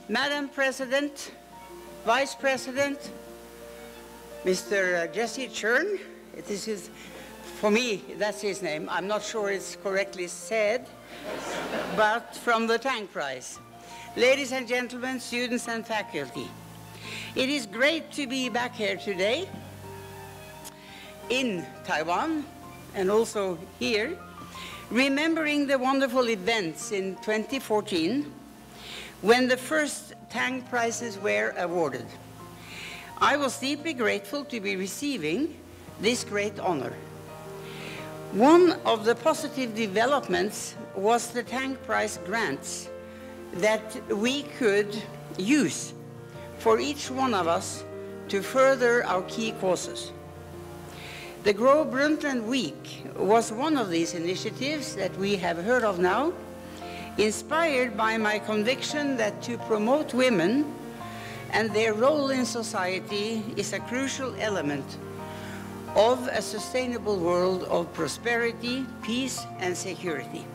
Madam President, Vice President, Mr. Jesse Chern, this is, for me, that's his name. I'm not sure it's correctly said, but from the Tang Prize. Ladies and gentlemen, students and faculty, it is great to be back here today in Taiwan and also here, remembering the wonderful events in 2014 when the first Tang Prizes were awarded. I was deeply grateful to be receiving this great honor. One of the positive developments was the Tang Prize grants that we could use for each one of us to further our key causes. The Gro Brundtland Week was one of these initiatives that we have heard of now, inspired by my conviction that to promote women and their role in society is a crucial element of a sustainable world of prosperity, peace, and security.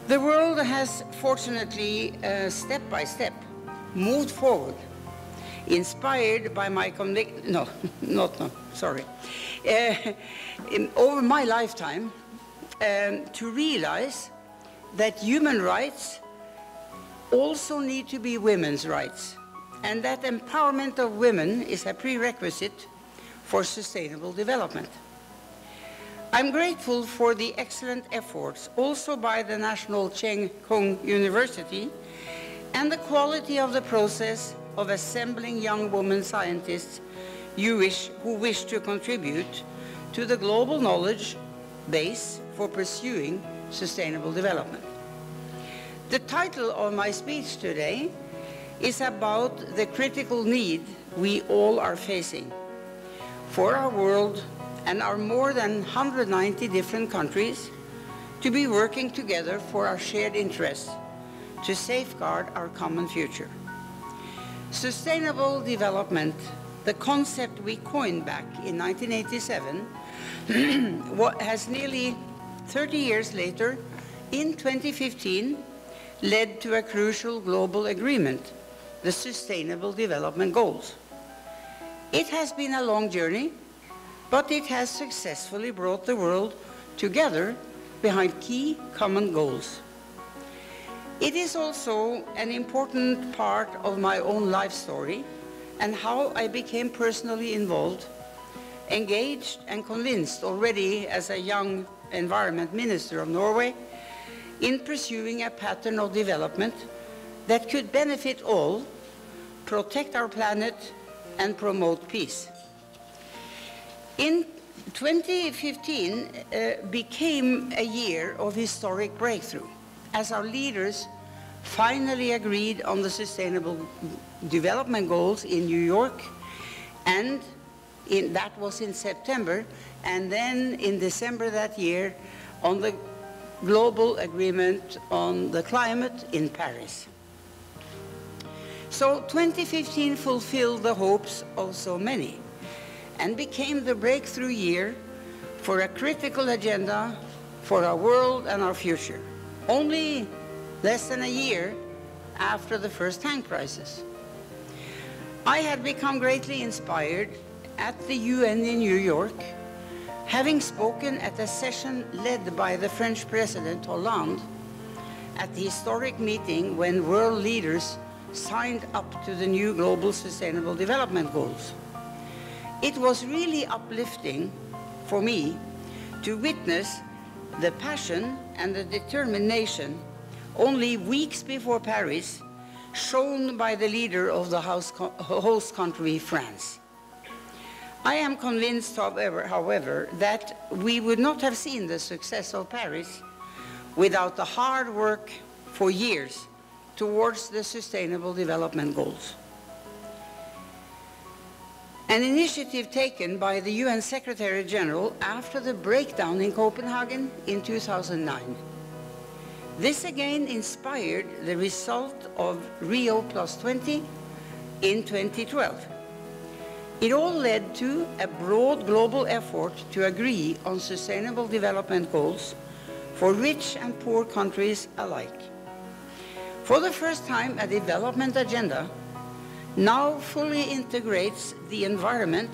The world has fortunately, step by step, moved forward, inspired by my conviction, over my lifetime, to realize that human rights also need to be women's rights, and that empowerment of women is a prerequisite for sustainable development. I'm grateful for the excellent efforts also by the National Cheng Kung University and the quality of the process of assembling young women scientists who wish to contribute to the global knowledge base for pursuing sustainable development. The title of my speech today is about the critical need we all are facing for our world and our more than 190 different countries to be working together for our shared interests to safeguard our common future. Sustainable development, the concept we coined back in 1987, has nearly 30 years later, in 2015, led to a crucial global agreement, the Sustainable Development Goals. It has been a long journey, but it has successfully brought the world together behind key common goals. It is also an important part of my own life story and how I became personally involved, engaged and convinced already as a young environment minister of Norway in pursuing a pattern of development that could benefit all, protect our planet and promote peace. In 2015 became a year of historic breakthrough as our leaders finally agreed on the Sustainable Development Goals in New York, and that was in September, and then in December that year on the global agreement on the climate in Paris. So 2015 fulfilled the hopes of so many and became the breakthrough year for a critical agenda for our world and our future, only less than a year after the first Tang Prizes. I had become greatly inspired at the UN in New York, having spoken at a session led by the French President Hollande at the historic meeting when world leaders signed up to the new Global Sustainable Development Goals. It was really uplifting for me to witness the passion and the determination only weeks before Paris shown by the leader of the host country, France. I am convinced, however, that we would not have seen the success of Paris without the hard work for years towards the Sustainable Development Goals. An initiative taken by the UN Secretary General after the breakdown in Copenhagen in 2009. This again inspired the result of Rio+20 in 2012. It all led to a broad global effort to agree on sustainable development goals for rich and poor countries alike. For the first time, a development agenda now fully integrates the environment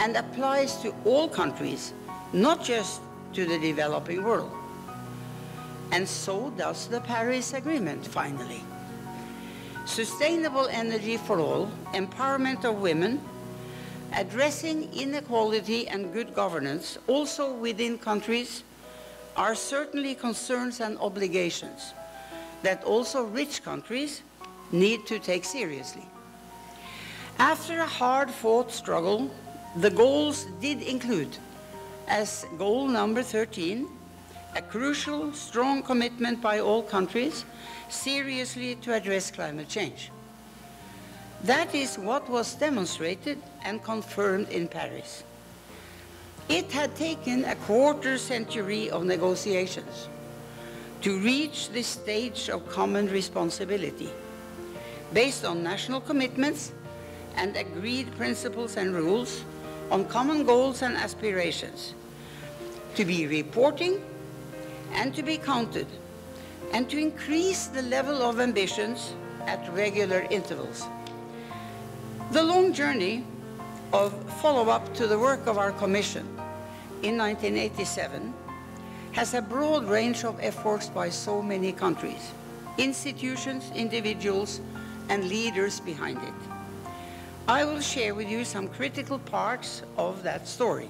and applies to all countries, not just to the developing world. And so does the Paris Agreement, finally. Sustainable energy for all, empowerment of women, addressing inequality and good governance, also within countries, are certainly concerns and obligations that also rich countries need to take seriously. After a hard-fought struggle, the goals did include, as goal number 13, a crucial, strong commitment by all countries seriously to address climate change. That is what was demonstrated and confirmed in Paris. It had taken a quarter century of negotiations to reach this stage of common responsibility, based on national commitments and agreed principles and rules on common goals and aspirations, to be reporting and to be counted, and to increase the level of ambitions at regular intervals. The long journey of follow-up to the work of our Commission in 1987 has a broad range of efforts by so many countries, institutions, individuals, and leaders behind it. I will share with you some critical parts of that story.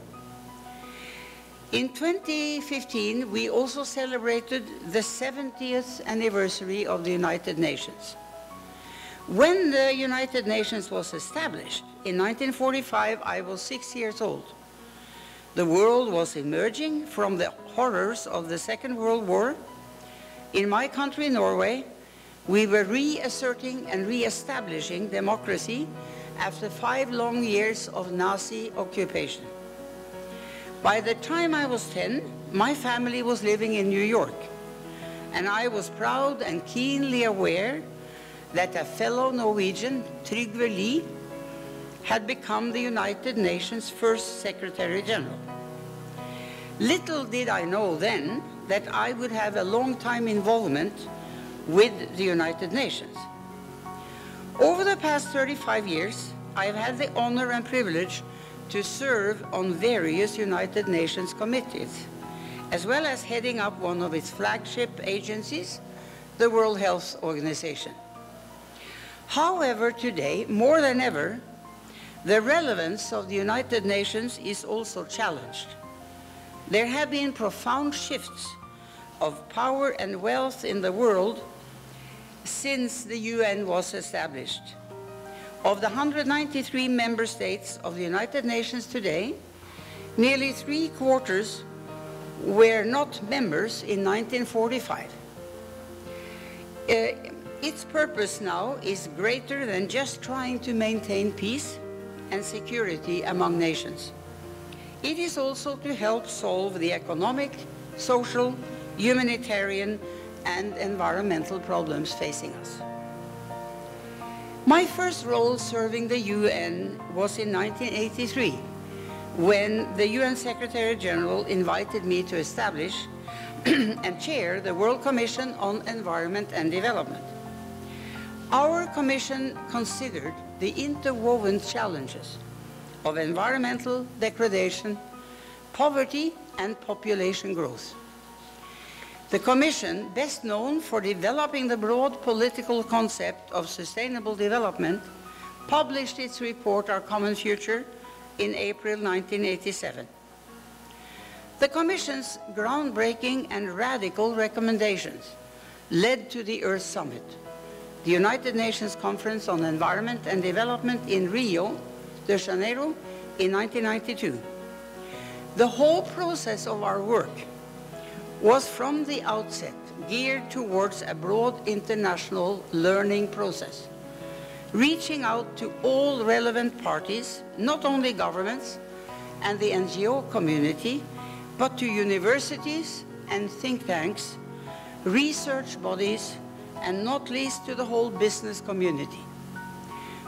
In 2015, we also celebrated the 70th anniversary of the United Nations. When the United Nations was established in 1945, I was 6 years old. The world was emerging from the horrors of the Second World War. In my country, Norway, we were reasserting and re-establishing democracy after 5 long years of Nazi occupation. By the time I was 10, my family was living in New York, and I was proud and keenly aware that a fellow Norwegian, Trygve Lie, had become the United Nations' first Secretary General. Little did I know then that I would have a long-time involvement with the United Nations. Over the past 35 years, I've had the honor and privilege to serve on various United Nations committees, as well as heading up one of its flagship agencies, the World Health Organization. However, today, more than ever, the relevance of the United Nations is also challenged. There have been profound shifts of power and wealth in the world since the UN was established. Of the 193 member states of the United Nations today, nearly 3/4 were not members in 1945. Its purpose now is greater than just trying to maintain peace and security among nations. It is also to help solve the economic, social, humanitarian, and environmental problems facing us. My first role serving the UN was in 1983, when the UN Secretary General invited me to establish and chair the World Commission on Environment and Development. Our commission considered the interwoven challenges of environmental degradation, poverty, and population growth. The Commission, best known for developing the broad political concept of sustainable development, published its report, Our Common Future, in April 1987. The Commission's groundbreaking and radical recommendations led to the Earth Summit, the United Nations Conference on Environment and Development in Rio de Janeiro in 1992. The whole process of our work was from the outset geared towards a broad international learning process, reaching out to all relevant parties, not only governments and the NGO community, but to universities and think tanks, research bodies, and not least to the whole business community.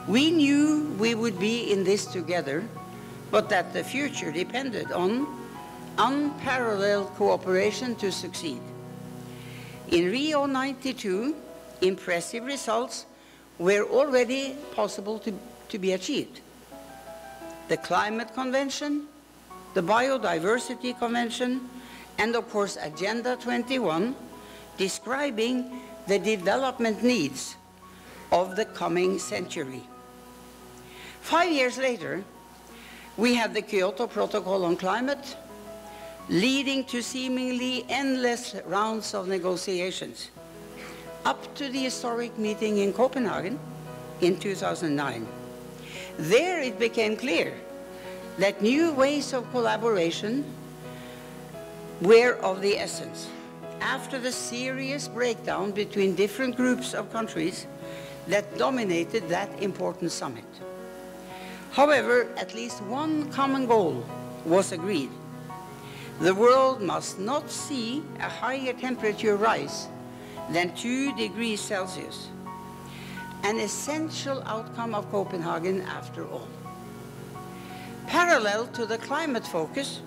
We knew we would be in this together, but that the future depended on unparalleled cooperation to succeed. In Rio '92, Impressive results were already possible to be achieved. The Climate Convention, the Biodiversity Convention, and of course Agenda 21, describing the development needs of the coming century. 5 years later, we have the Kyoto Protocol on Climate, leading to seemingly endless rounds of negotiations, up to the historic meeting in Copenhagen in 2009. There it became clear that new ways of collaboration were of the essence, after the serious breakdown between different groups of countries that dominated that important summit. However, at least one common goal was agreed. The world must not see a higher temperature rise than 2 degrees Celsius, an essential outcome of Copenhagen after all. Parallel to the climate focus,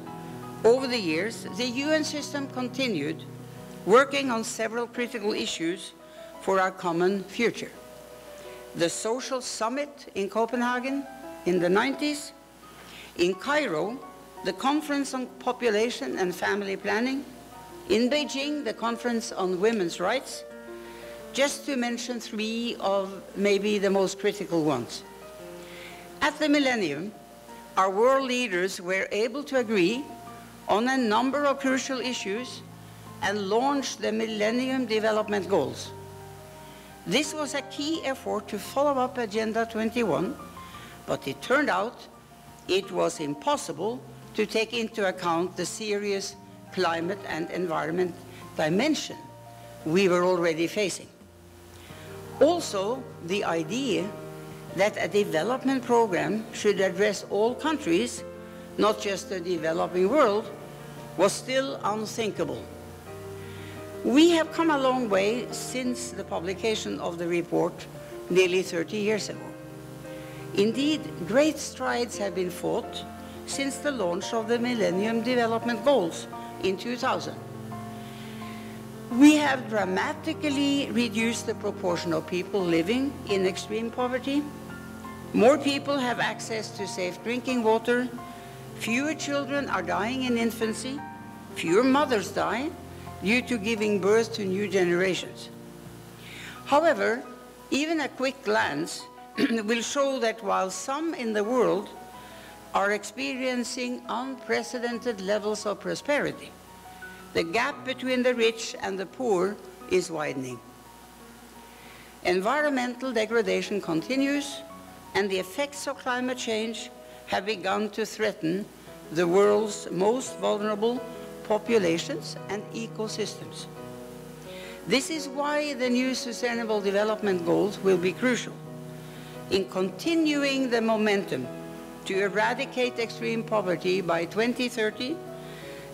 over the years, the UN system continued working on several critical issues for our common future. The Social Summit in Copenhagen in the 90s, in Cairo, the Conference on Population and Family Planning, in Beijing, the Conference on Women's Rights, just to mention 3 of maybe the most critical ones. At the Millennium, our world leaders were able to agree on a number of crucial issues and launched the Millennium Development Goals. This was a key effort to follow up Agenda 21, but it turned out it was impossible to take into account the serious climate and environment dimension we were already facing. Also, the idea that a development program should address all countries, not just the developing world, was still unthinkable. We have come a long way since the publication of the report nearly 30 years ago. Indeed, great strides have been fought since the launch of the Millennium Development Goals in 2000. We have dramatically reduced the proportion of people living in extreme poverty. More people have access to safe drinking water. Fewer children are dying in infancy. Fewer mothers die due to giving birth to new generations. However, even a quick glance will show that while some in the world are experiencing unprecedented levels of prosperity, the gap between the rich and the poor is widening. Environmental degradation continues, and the effects of climate change have begun to threaten the world's most vulnerable populations and ecosystems. This is why the new Sustainable Development Goals will be crucial in continuing the momentum to eradicate extreme poverty by 2030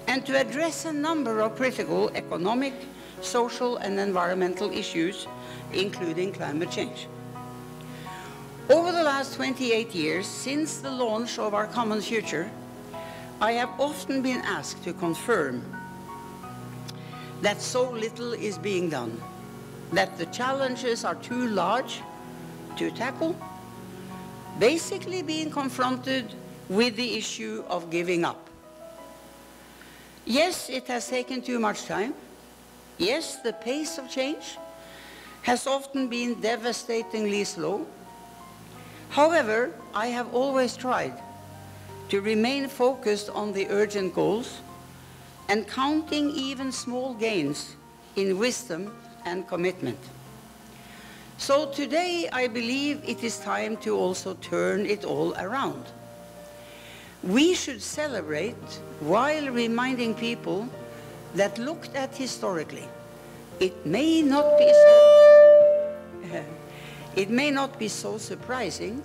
and to address a number of critical economic, social, and environmental issues, including climate change. Over the last 28 years, since the launch of our common future, I have often been asked to confirm that so little is being done, that the challenges are too large to tackle, basically being confronted with the issue of giving up. Yes, it has taken too much time. Yes, the pace of change has often been devastatingly slow. However, I have always tried to remain focused on the urgent goals and counting even small gains in wisdom and commitment. So today, I believe it is time to also turn it all around. We should celebrate while reminding people that looked at historically, it may not be so surprising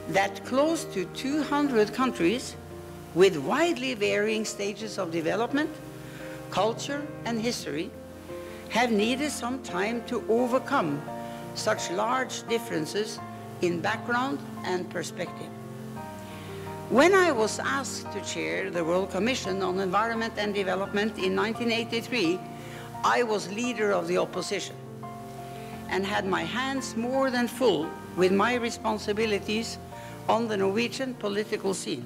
that close to 200 countries with widely varying stages of development, culture, and history have needed some time to overcome such large differences in background and perspective. When I was asked to chair the World Commission on Environment and Development in 1983, I was leader of the opposition. and had my hands more than full with my responsibilities on the Norwegian political scene.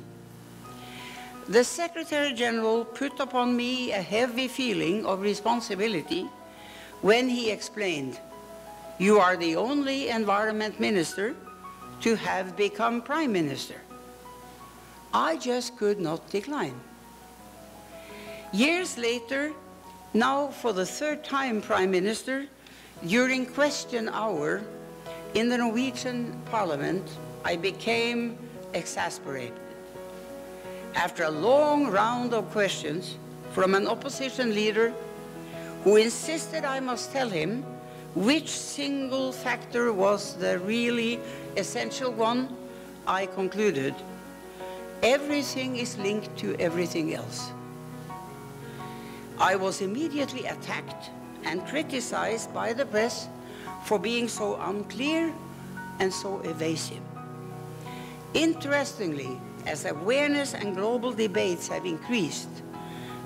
The Secretary General put upon me a heavy feeling of responsibility when he explained, "You are the only environment minister to have become Prime Minister." I just could not decline. Years later, now for the third time Prime Minister, during question hour in the Norwegian Parliament, I became exasperated. After a long round of questions from an opposition leader who insisted I must tell him which single factor was the really essential one, I concluded, everything is linked to everything else. I was immediately attacked and criticized by the press for being so unclear and so evasive. Interestingly, as awareness and global debates have increased,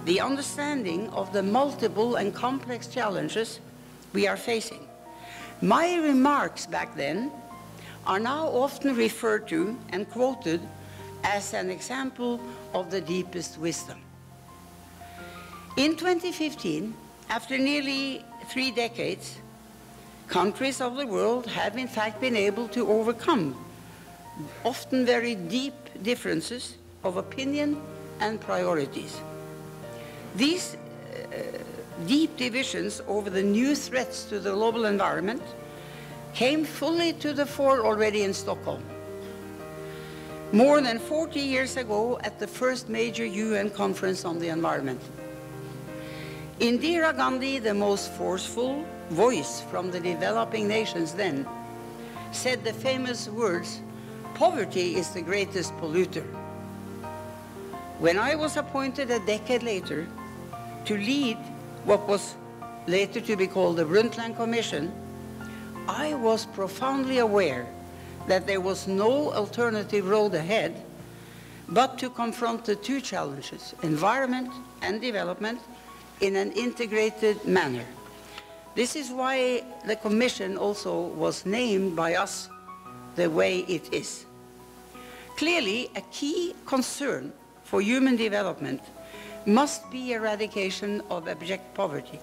the understanding of the multiple and complex challenges we are facing, my remarks back then are now often referred to and quoted as an example of the deepest wisdom. In 2015, after nearly 3 decades, countries of the world have in fact been able to overcome often very deep differences of opinion and priorities. These deep divisions over the new threats to the global environment came fully to the fore already in Stockholm, more than 40 years ago at the first major UN conference on the environment. Indira Gandhi, the most forceful voice from the developing nations then, said the famous words, "Poverty is the greatest polluter." When I was appointed a decade later to lead what was later to be called the Brundtland Commission, I was profoundly aware that there was no alternative road ahead but to confront the two challenges, environment and development, in an integrated manner. This is why the Commission also was named by us the way it is. Clearly, a key concern for human development must be eradication of abject poverty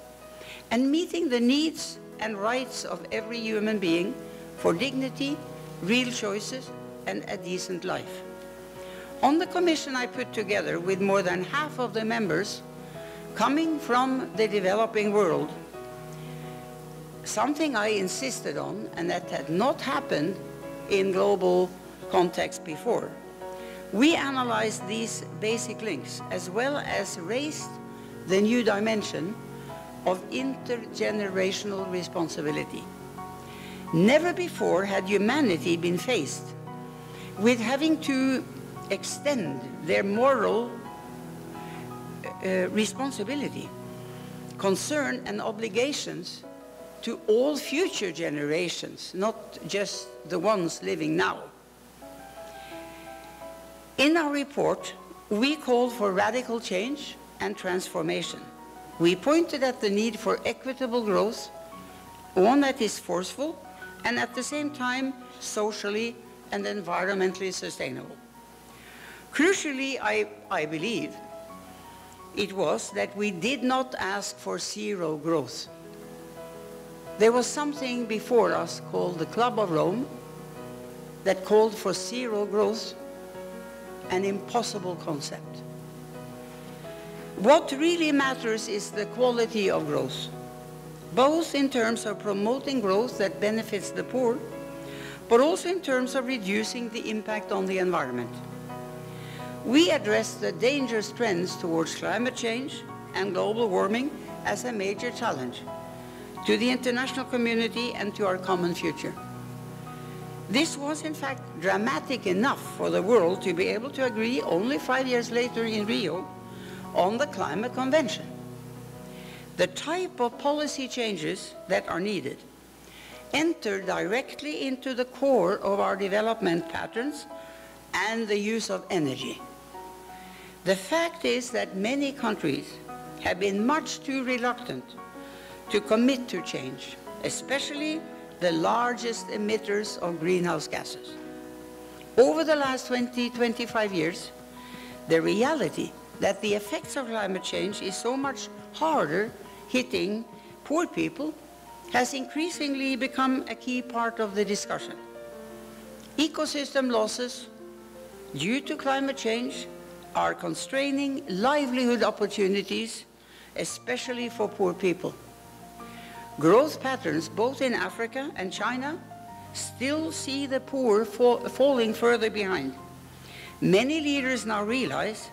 and meeting the needs and rights of every human being for dignity, real choices, and a decent life. On the Commission I put together with more than half of the members coming from the developing world, something I insisted on and that had not happened in global context before. We analyzed these basic links as well as raised the new dimension of intergenerational responsibility. Never before had humanity been faced with having to extend their moral responsibility, concern, and obligations to all future generations, not just the ones living now. In our report, we called for radical change and transformation. We pointed at the need for equitable growth, one that is forceful and at the same time socially and environmentally sustainable. Crucially, I believe, it was that we did not ask for zero growth. There was something before us called the Club of Rome that called for zero growth, an impossible concept. What really matters is the quality of growth, both in terms of promoting growth that benefits the poor, but also in terms of reducing the impact on the environment. We address the dangerous trends towards climate change and global warming as a major challenge to the international community and to our common future. This was in fact dramatic enough for the world to be able to agree only 5 years later in Rio on the Climate Convention. The type of policy changes that are needed enter directly into the core of our development patterns and the use of energy. The fact is that many countries have been much too reluctant to commit to change, especially the largest emitters of greenhouse gases. Over the last 25 years, the reality that the effects of climate change is so much harder hitting poor people has increasingly become a key part of the discussion. Ecosystem losses due to climate change are constraining livelihood opportunities, especially for poor people. Growth patterns both in Africa and China still see the poor falling further behind. Many leaders now realize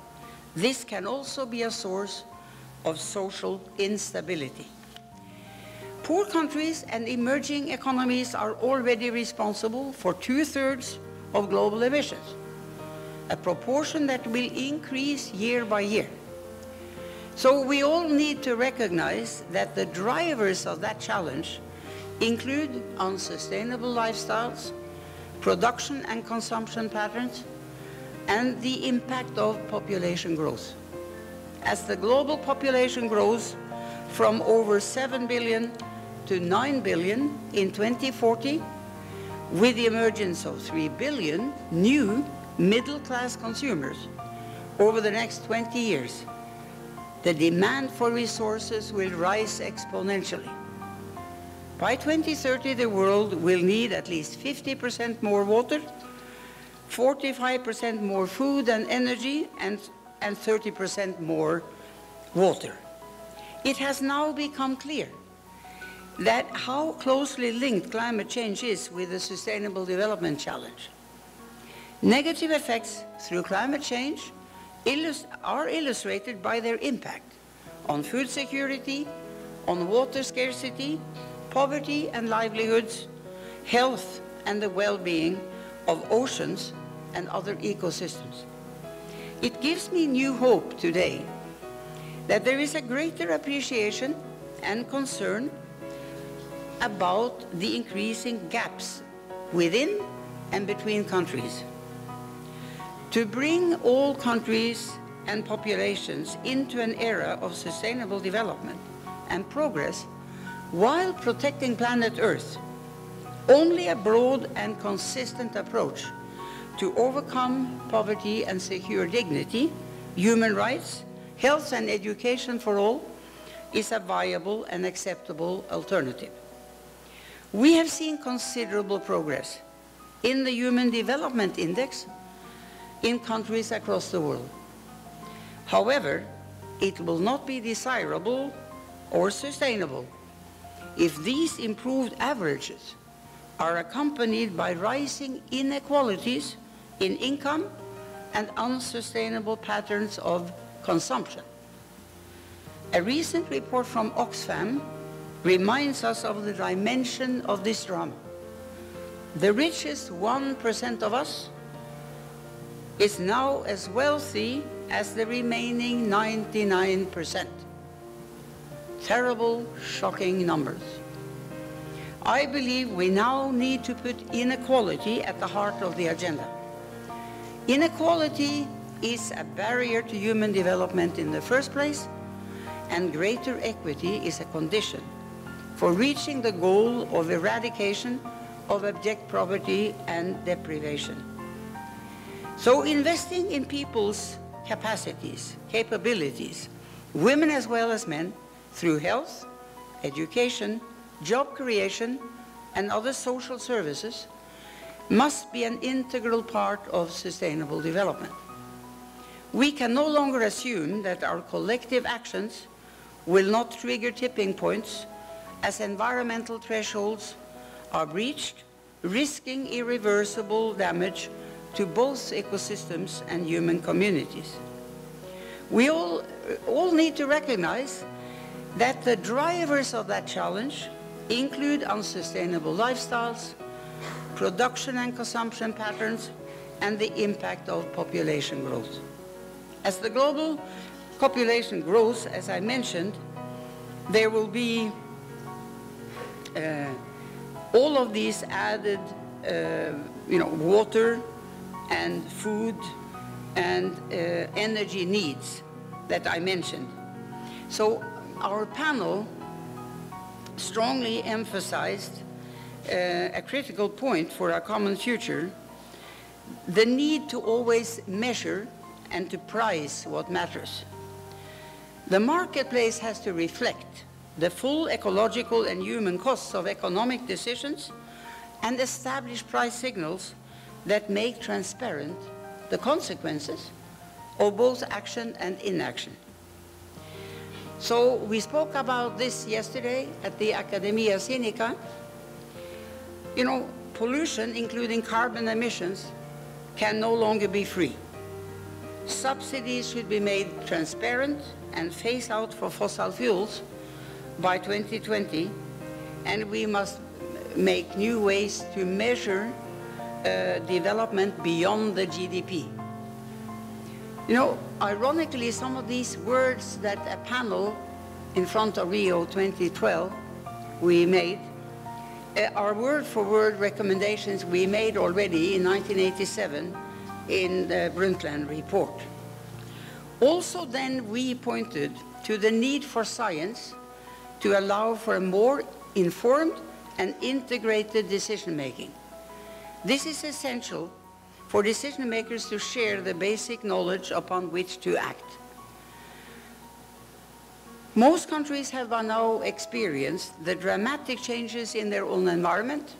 this can also be a source of social instability. Poor countries and emerging economies are already responsible for 2/3 of global emissions, a proportion that will increase year by year. So we all need to recognize that the drivers of that challenge include unsustainable lifestyles, production and consumption patterns, and the impact of population growth. As the global population grows from over 7 billion to 9 billion in 2040, with the emergence of 3 billion new middle-class consumers over the next 20 years, the demand for resources will rise exponentially. By 2030, the world will need at least 50% more water, 45% more food and energy, and 30% more water. It has now become clear that how closely linked climate change is with the Sustainable Development Challenge. Negative effects through climate change are illustrated by their impact on food security, on water scarcity, poverty and livelihoods, health and the well-being of oceans and other ecosystems. It gives me new hope today that there is a greater appreciation and concern about the increasing gaps within and between countries. To bring all countries and populations into an era of sustainable development and progress while protecting planet Earth, only a broad and consistent approach to overcome poverty and secure dignity, human rights, health and education for all is a viable and acceptable alternative. We have seen considerable progress in the Human Development Index in countries across the world. However, it will not be desirable or sustainable if these improved averages are accompanied by rising inequalities in income and unsustainable patterns of consumption. A recent report from Oxfam reminds us of the dimension of this drama. The richest 1% of us is now as wealthy as the remaining 99%. Terrible, shocking numbers. I believe we now need to put inequality at the heart of the agenda. Inequality is a barrier to human development in the first place, and greater equity is a condition for reaching the goal of eradication of abject poverty and deprivation. So investing in people's capacities, capabilities, women as well as men, through health, education, job creation, and other social services must be an integral part of sustainable development. We can no longer assume that our collective actions will not trigger tipping points as environmental thresholds are breached, risking irreversible damage to both ecosystems and human communities. We all need to recognize that the drivers of that challenge include unsustainable lifestyles, production and consumption patterns, and the impact of population growth. As the global population grows, as I mentioned, there will be all of these added water and food and energy needs that I mentioned. So our panel strongly emphasized a critical point for our common future, the need to always measure and to price what matters. The marketplace has to reflect the full ecological and human costs of economic decisions and establish price signals that make transparent the consequences of both action and inaction. So we spoke about this yesterday at the Academia Sinica. You know, pollution, including carbon emissions, can no longer be free. Subsidies should be made transparent and phase out for fossil fuels by 2020, and we must make new ways to measure development beyond the GDP. You know, ironically, some of these words that a panel in front of Rio 2012 we made are word-for-word recommendations we made already in 1987 in the Brundtland report. Also then we pointed to the need for science to allow for a more informed and integrated decision-making. This is essential for decision makers to share the basic knowledge upon which to act. Most countries have by now experienced the dramatic changes in their own environment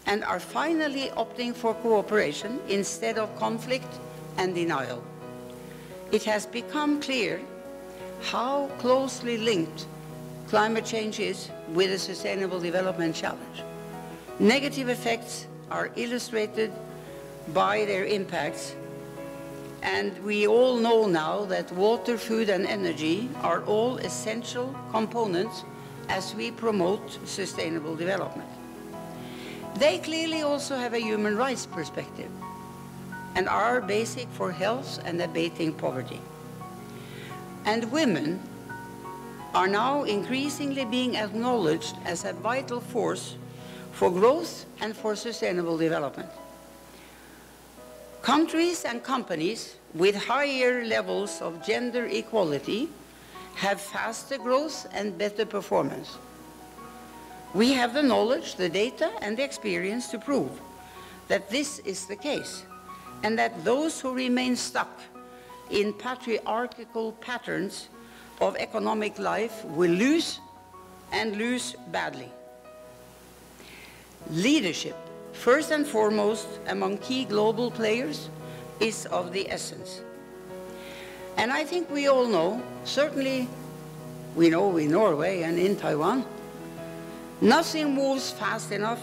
and are finally opting for cooperation instead of conflict and denial. It has become clear how closely linked climate change is with the Sustainable Development Challenge. Negative effects are illustrated by their impacts, and we all know now that water, food and energy are all essential components as we promote sustainable development. They clearly also have a human rights perspective and are basic for health and abating poverty. And women are now increasingly being acknowledged as a vital force for growth and for sustainable development. Countries and companies with higher levels of gender equality have faster growth and better performance. We have the knowledge, the data, and the experience to prove that this is the case, and that those who remain stuck in patriarchal patterns of economic life will lose, and lose badly. Leadership, first and foremost among key global players, is of the essence. And I think we all know, certainly we know in Norway and in Taiwan, nothing moves fast enough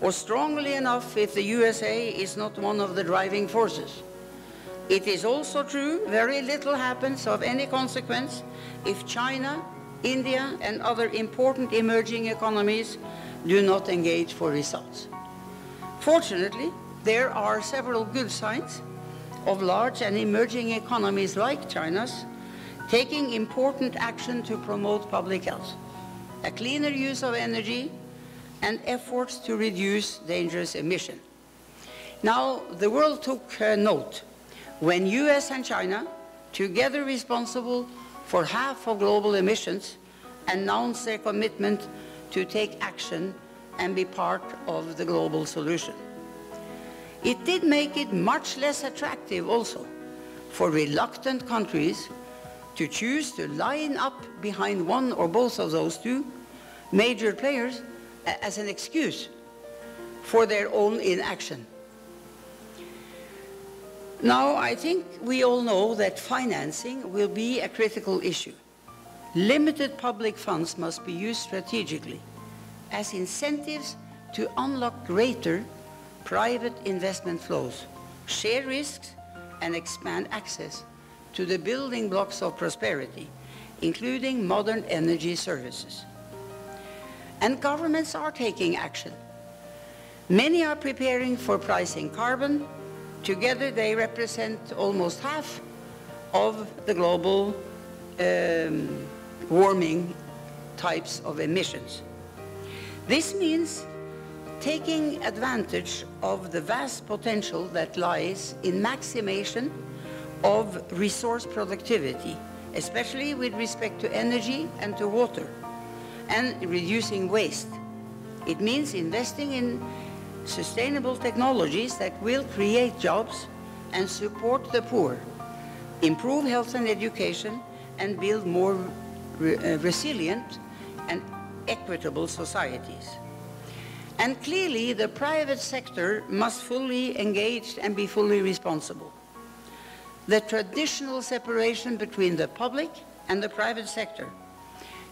or strongly enough if the USA is not one of the driving forces. It is also true very little happens of any consequence if China, India, and other important emerging economies do not engage for results. Fortunately, there are several good signs of large and emerging economies like China's taking important action to promote public health, a cleaner use of energy, and efforts to reduce dangerous emission. Now, the world took note when US and China, together responsible for half of global emissions, announced their commitment to take action and be part of the global solution. It did make it much less attractive also for reluctant countries to choose to line up behind one or both of those two major players as an excuse for their own inaction. Now, I think we all know that financing will be a critical issue. Limited public funds must be used strategically as incentives to unlock greater private investment flows, share risks, and expand access to the building blocks of prosperity, including modern energy services. And governments are taking action. Many are preparing for pricing carbon. Together they represent almost half of the global warming types of emissions. This means taking advantage of the vast potential that lies in maximization of resource productivity, especially with respect to energy and to water, and reducing waste. It means investing in sustainable technologies that will create jobs and support the poor, improve health and education, and build more resilient and equitable societies. And clearly, the private sector must fully engage and be fully responsible. The traditional separation between the public and the private sector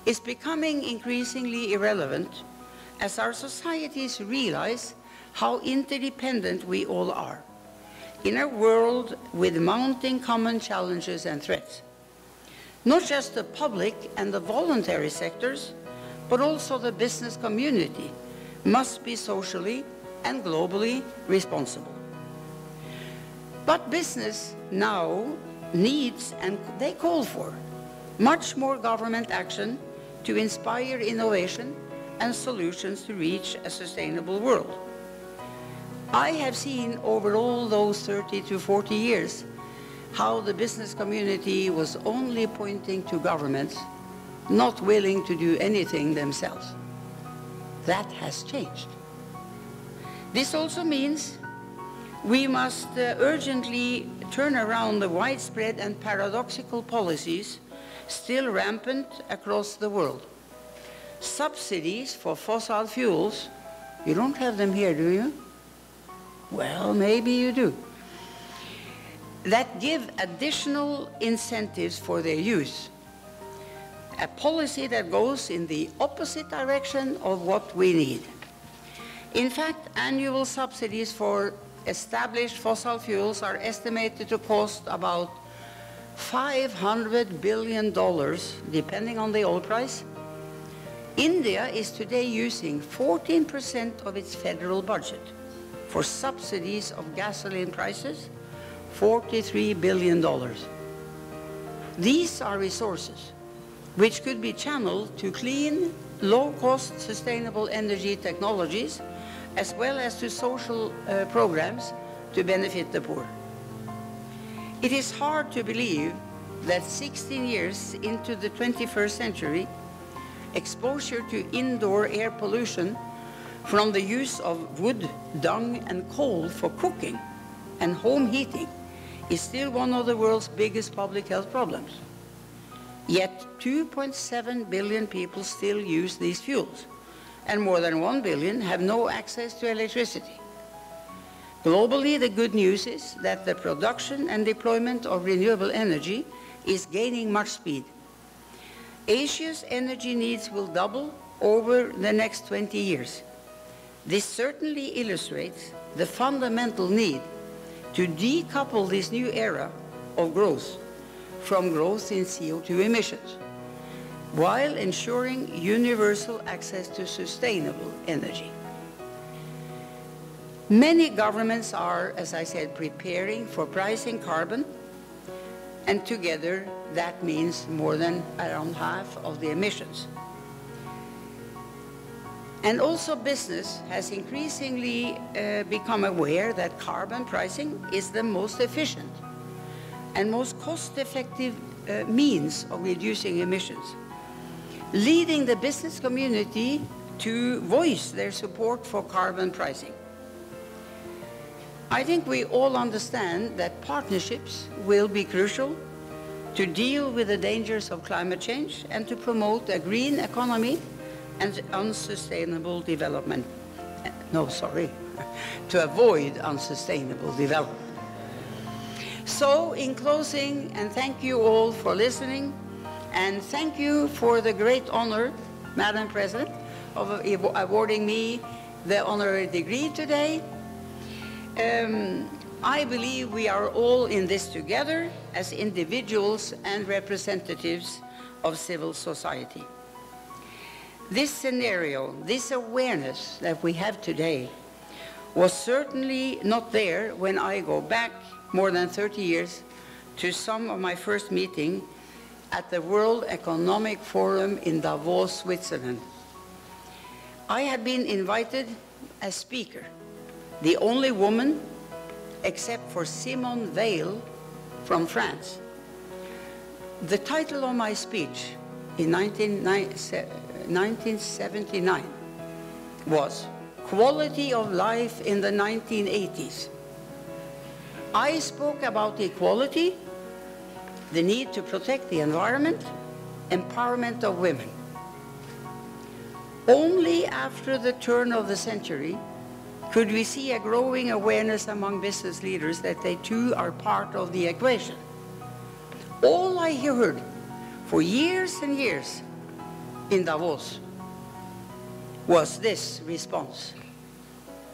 is becoming increasingly irrelevant as our societies realize how interdependent we all are in a world with mounting common challenges and threats. Not just the public and the voluntary sectors, but also the business community must be socially and globally responsible. But business now needs, and they call for, much more government action to inspire innovation and solutions to reach a sustainable world. I have seen over all those 30 to 40 years how the business community was only pointing to governments, not willing to do anything themselves. That has changed. This also means we must urgently turn around the widespread and paradoxical policies still rampant across the world. Subsidies for fossil fuels, you don't have them here, do you? Well, maybe you do. That give additional incentives for their use. A policy that goes in the opposite direction of what we need. In fact, annual subsidies for established fossil fuels are estimated to cost about $500 billion, depending on the oil price. India is today using 14% of its federal budget for subsidies of gasoline prices, $43 billion. These are resources which could be channeled to clean, low-cost, sustainable energy technologies, as well as to social programs to benefit the poor. It is hard to believe that 16 years into the 21st century, exposure to indoor air pollution from the use of wood, dung, and coal for cooking and home heating is still one of the world's biggest public health problems. Yet 2.7 billion people still use these fuels, and more than 1 billion have no access to electricity. Globally, the good news is that the production and deployment of renewable energy is gaining much speed. Asia's energy needs will double over the next 20 years. This certainly illustrates the fundamental need to decouple this new era of growth from growth in CO2 emissions, while ensuring universal access to sustainable energy. Many governments are, as I said, preparing for pricing carbon, and together that means more than around half of the emissions. And also business has increasingly become aware that carbon pricing is the most efficient and most cost-effective means of reducing emissions, leading the business community to voice their support for carbon pricing. I think we all understand that partnerships will be crucial to deal with the dangers of climate change and to promote a green economy and unsustainable development. No, sorry, to avoid unsustainable development. So, in closing, and thank you all for listening, and thank you for the great honor, Madam President, of awarding me the honorary degree today. I believe we are all in this together as individuals and representatives of civil society. This scenario, this awareness that we have today was certainly not there when I go back more than 30 years to some of my first meetings at the World Economic Forum in Davos, Switzerland. I had been invited as speaker, the only woman except for Simone Veil from France. The title of my speech in 1979 was quality of life in the 1980s. I spoke about equality, the need to protect the environment, empowerment of women. Only after the turn of the century could we see a growing awareness among business leaders that they too are part of the equation. All I heard for years and years in Davos was this response: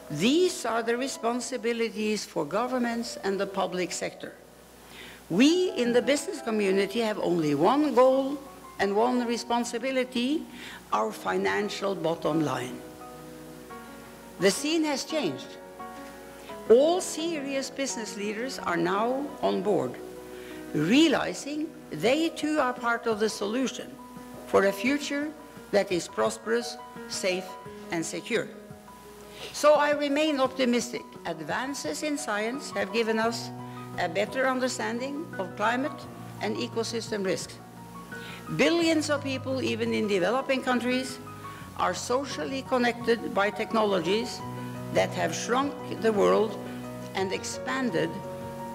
these are the responsibilities for governments and the public sector. We in the business community have only one goal and one responsibility: our financial bottom line. The scene has changed. All serious business leaders are now on board, realizing they too are part of the solution for a future that is prosperous, safe, and secure. So I remain optimistic. Advances in science have given us a better understanding of climate and ecosystem risks. Billions of people, even in developing countries, are socially connected by technologies that have shrunk the world and expanded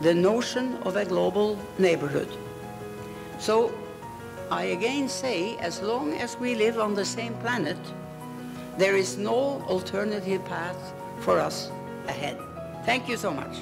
the notion of a global neighborhood. So I again say, as long as we live on the same planet, there is no alternative path for us ahead. Thank you so much.